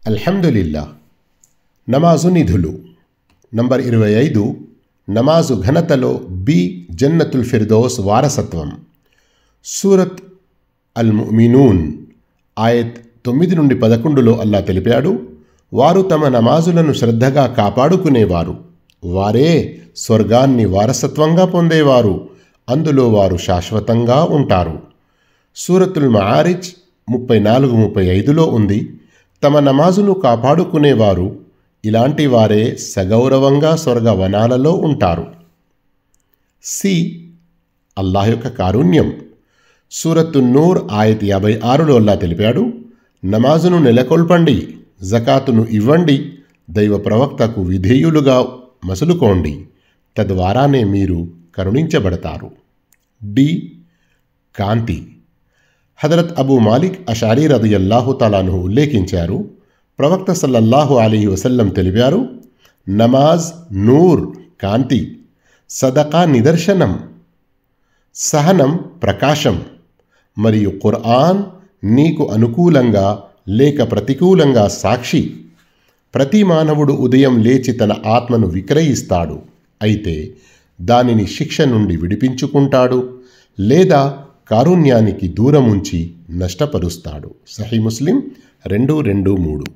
అల్హమ్దులిల్లా. నమాజు నిధులు. నంబర్ 25. నమాజు ఘనతలో బి. జన్నతుల్ ఫిర్దౌస్ వారసత్వం. సూరత్ అల్ ముమినూన్ ఆయత్ 9 నుండి 11లో అల్లా తెలిపాడు, వారు తమ నమాజులను శ్రద్ధగా కాపాడుకునేవారు, వారే స్వర్గాన్ని వారసత్వంగా పొందేవారు, అందులో వారు శాశ్వతంగా ఉంటారు. సూరతుల్ మఆరిజ్ 34-35లో ఉంది, తమ నమాజును కాపాడుకునేవారు ఇలాంటి వారే సగౌరవంగా స్వర్గవనాలలో ఉంటారు. సి. అల్లాహ్ యొక్క కారుణ్యం. సూరత్తు నూర్ ఆయత్ 56లో అల్లా తెలిపాడు, నమాజును నెలకొల్పండి, జకాతును ఇవ్వండి, దైవ ప్రవక్తకు విధేయులుగా మసులుకోండి, తద్వారానే మీరు కరుణించబడతారు. డి. కాంతి. హజరత్ అబూ మాలిక్ అషారీ రదియల్లాహు తాలాను ఉల్లేఖించారు, ప్రవక్త సల్లల్లాహు అలైహి వసల్లం తెలిపారు, నమాజ్ నూర్ కాంతి, సదకా నిదర్శనం, సహనం ప్రకాశం, మరియు ఖుర్ఆన్ నీకు అనుకూలంగా లేక ప్రతికూలంగా సాక్షి. ప్రతి మానవుడు ఉదయం లేచి తన ఆత్మను విక్రయిస్తాడు, అయితే దానిని శిక్ష నుండి విడిపించుకుంటాడు లేదా కారుణ్యానికి దూరముంచి నష్టపరుస్తాడు. సహీ ముస్లిం 223.